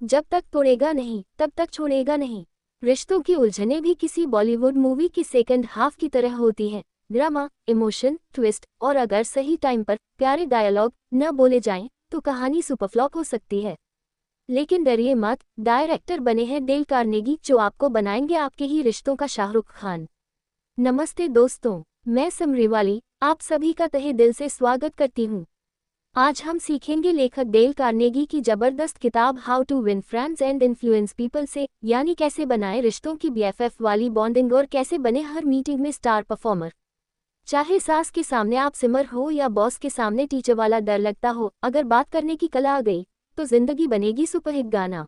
जब तक तोड़ेगा नहीं तब तक छोड़ेगा नहीं। रिश्तों की उलझनें भी किसी बॉलीवुड मूवी की सेकंड हाफ की तरह होती हैं। ड्रामा, इमोशन, ट्विस्ट और अगर सही टाइम पर प्यारे डायलॉग न बोले जाएं तो कहानी सुपरफ्लॉप हो सकती है। लेकिन डरिए मत, डायरेक्टर बने हैं डेल कार्नेगी जो आपको बनाएंगे आपके ही रिश्तों का शाहरुख खान। नमस्ते दोस्तों, मैं समरीवाली आप सभी का तहे दिल से स्वागत करती हूँ। आज हम सीखेंगे लेखक डेल कार्नेगी की जबरदस्त किताब how to win friends and influence people से, यानी कैसे बनाए रिश्तों की BFF वाली बॉन्डिंग और कैसे बने हर मीटिंग में स्टार परफॉर्मर। चाहे सास के सामने आप सिमर हो या बॉस के सामने टीचर वाला डर लगता हो, अगर बात करने की कला आ गई तो जिंदगी बनेगी सुपरहिट गाना।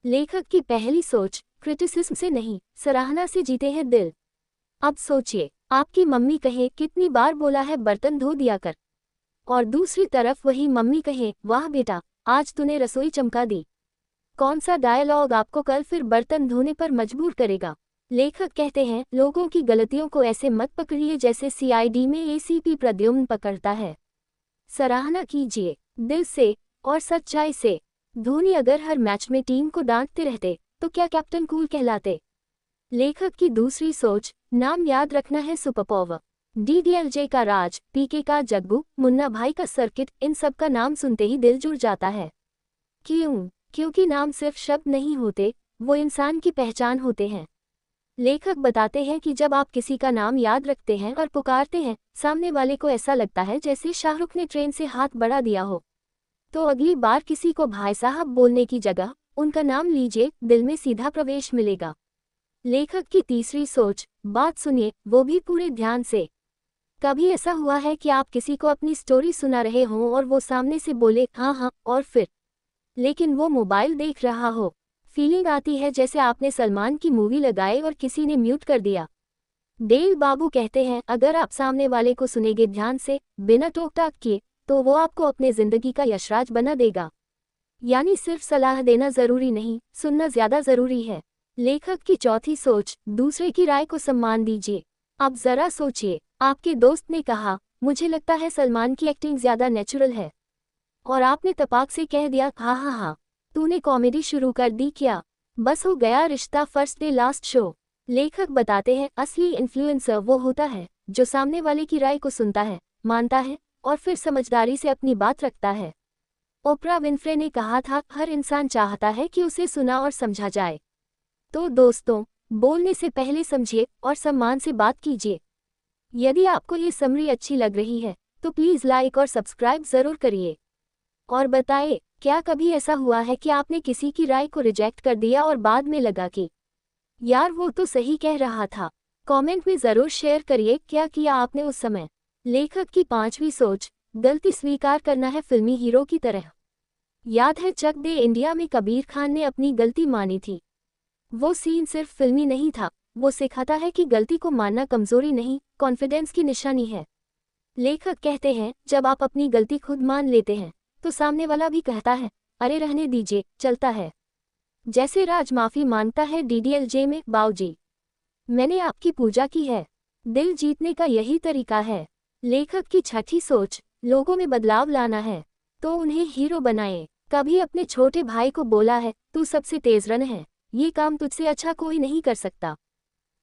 लेखक की पहली सोच, क्रिटिसिज्म से नहीं सराहना से जीते हैं दिल। अब सोचिए, आपकी मम्मी कहे कितनी बार बोला है बर्तन धो दिया कर, और दूसरी तरफ वही मम्मी कहे वाह बेटा आज तूने रसोई चमका दी। कौन सा डायलॉग आपको कल फिर बर्तन धोने पर मजबूर करेगा? लेखक कहते हैं लोगों की गलतियों को ऐसे मत पकड़िए जैसे CID में ACP प्रद्युम्न पकड़ता है। सराहना कीजिए दिल से और सच्चाई से। धोनी अगर हर मैच में टीम को डांटते रहते तो क्या कैप्टन कूल कहलाते? लेखक की दूसरी सोच, नाम याद रखना है सुपरपावर। DDLJ का राज, PK का जग्गू, मुन्ना भाई का सर्किट, इन सब का नाम सुनते ही दिल जुड़ जाता है। क्यों? क्योंकि नाम सिर्फ शब्द नहीं होते, वो इंसान की पहचान होते हैं। लेखक बताते हैं कि जब आप किसी का नाम याद रखते हैं और पुकारते हैं, सामने वाले को ऐसा लगता है जैसे शाहरुख ने ट्रेन से हाथ बढ़ा दिया हो। तो अगली बार किसी को भाई साहब बोलने की जगह उनका नाम लीजिए, दिल में सीधा प्रवेश मिलेगा। लेखक की तीसरी सोच, बात सुनिए वो भी पूरे ध्यान से। कभी ऐसा हुआ है कि आप किसी को अपनी स्टोरी सुना रहे हों और वो सामने से बोले हाँ हाँ और फिर, लेकिन वो मोबाइल देख रहा हो? फीलिंग आती है जैसे आपने सलमान की मूवी लगाई और किसी ने म्यूट कर दिया। डेल बाबू कहते हैं अगर आप सामने वाले को सुनेंगे ध्यान से, बिना टोक टाक किए, तो वो आपको अपने जिंदगी का यशराज बना देगा। यानी सिर्फ सलाह देना जरूरी नहीं, सुनना ज्यादा जरूरी है। लेखक की चौथी सोच, दूसरे की राय को सम्मान दीजिए। अब जरा सोचिए, आपके दोस्त ने कहा मुझे लगता है सलमान की एक्टिंग ज्यादा नेचुरल है, और आपने तपाक से कह दिया हाँ हाँ हाँ, तूने कॉमेडी शुरू कर दी क्या? बस हो गया रिश्ता फर्स्ट डे लास्ट शो। लेखक बताते हैं असली इन्फ्लुएंसर वो होता है जो सामने वाले की राय को सुनता है, मानता है और फिर समझदारी से अपनी बात रखता है। ओपरा विन्फ्रे ने कहा था हर इंसान चाहता है कि उसे सुना और समझा जाए। तो दोस्तों, बोलने से पहले समझिए और सम्मान से बात कीजिए। यदि आपको ये समरी अच्छी लग रही है तो प्लीज़ लाइक और सब्सक्राइब ज़रूर करिए। और बताइए, क्या कभी ऐसा हुआ है कि आपने किसी की राय को रिजेक्ट कर दिया और बाद में लगा कि यार वो तो सही कह रहा था? कमेंट में ज़रूर शेयर करिए क्या किया आपने उस समय। लेखक की पांचवी सोच, गलती स्वीकार करना है फिल्मी हीरो की तरह। याद है चक दे इंडिया में कबीर खान ने अपनी गलती मानी थी। वो सीन सिर्फ फिल्मी नहीं था, वो सिखाता है कि गलती को मानना कमजोरी नहीं, कॉन्फिडेंस की निशानी है। लेखक कहते हैं जब आप अपनी गलती खुद मान लेते हैं तो सामने वाला भी कहता है अरे रहने दीजिए, चलता है। जैसे राज माफी मांगता है DDLJ में, बाऊजी मैंने आपकी पूजा की है। दिल जीतने का यही तरीका है। लेखक की छठी सोच, लोगों में बदलाव लाना है तो उन्हें हीरो बनाएं। कभी अपने छोटे भाई को बोला है तू सबसे तेज रन है, ये काम तुझसे अच्छा कोई नहीं कर सकता,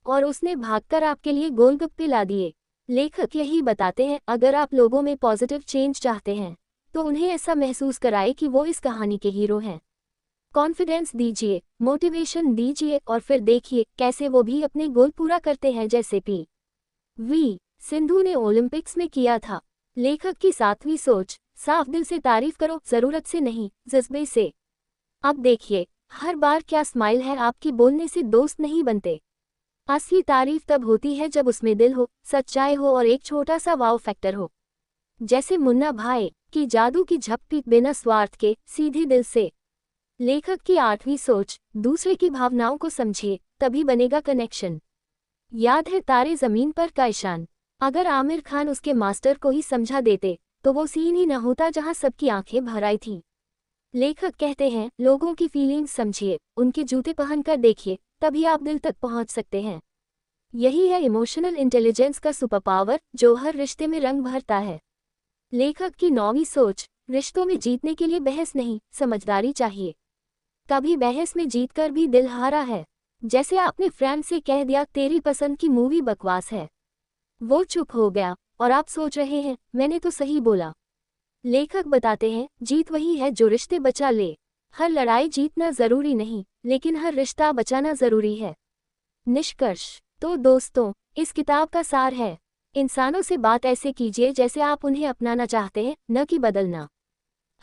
और उसने भागकर आपके लिए गोलगप्पे ला दिए। लेखक यही बताते हैं अगर आप लोगों में पॉजिटिव चेंज चाहते हैं तो उन्हें ऐसा महसूस कराए कि वो इस कहानी के हीरो हैं। कॉन्फिडेंस दीजिए, मोटिवेशन दीजिए और फिर देखिए कैसे वो भी अपने गोल पूरा करते हैं जैसे PV सिंधु ने ओलंपिक्स में किया था। लेखक की सातवीं सोच, साफ दिल से तारीफ करो, जरूरत से नहीं जज्बे से। अब देखिए, हर बार क्या स्माइल है आपकी बोलने से दोस्त नहीं बनते। असली तारीफ तब होती है जब उसमें दिल हो, सच्चाई हो और एक छोटा सा वाव फैक्टर हो। जैसे मुन्ना भाई की जादू की झपटी, बिना स्वार्थ के, सीधे दिल से। लेखक की आठवीं सोच, दूसरे की भावनाओं को समझिए, तभी बनेगा कनेक्शन। याद है तारे जमीन पर का ईशान, अगर आमिर खान उसके मास्टर को ही समझा देते तो वो सीन ही न होता जहां सबकी आंखें भर आई थीं। लेखक कहते हैं लोगों की फीलिंग्स समझिए, उनके जूते पहनकर देखिए, तभी आप दिल तक पहुंच सकते हैं। यही है इमोशनल इंटेलिजेंस का सुपर पावर जो हर रिश्ते में रंग भरता है। लेखक की नौवीं सोच, रिश्तों में जीतने के लिए बहस नहीं, समझदारी चाहिए। कभी बहस में जीतकर भी दिल हारा है। जैसे आपने फ्रेंड से कह दिया तेरी पसंद की मूवी बकवास है। वो चुप हो गया और आप सोच रहे हैं मैंने तो सही बोला। लेखक बताते हैं जीत वही है जो रिश्ते बचा ले। हर लड़ाई जीतना जरूरी नहीं, लेकिन हर रिश्ता बचाना जरूरी है। निष्कर्ष तो दोस्तों, इस किताब का सार है, इंसानों से बात ऐसे कीजिए जैसे आप उन्हें अपनाना चाहते हैं, न कि बदलना।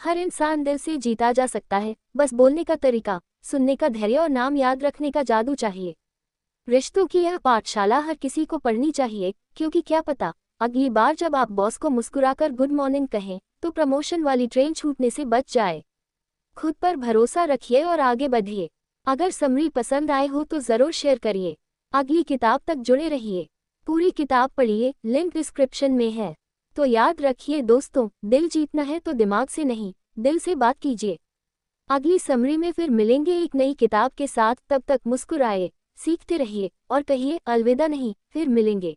हर इंसान दिल से जीता जा सकता है, बस बोलने का तरीका, सुनने का धैर्य और नाम याद रखने का जादू चाहिए। रिश्तों की यह पाठशाला हर किसी को पढ़नी चाहिए, क्योंकि क्या पता अगली बार जब आप बॉस को मुस्कुराकर गुड मॉर्निंग कहें तो प्रमोशन वाली ट्रेन छूटने से बच जाए। खुद पर भरोसा रखिए और आगे बढ़िए। अगर समरी पसंद आए हो तो ज़रूर शेयर करिए। अगली किताब तक जुड़े रहिए। पूरी किताब पढ़िए, लिंक डिस्क्रिप्शन में है। तो याद रखिए दोस्तों, दिल जीतना है तो दिमाग से नहीं, दिल से बात कीजिए। अगली समरी में फिर मिलेंगे एक नई किताब के साथ। तब तक मुस्कुराए, सीखते रहिए और कहिए अलविदा नहीं, फिर मिलेंगे।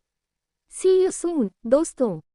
सी यू सून दोस्तों।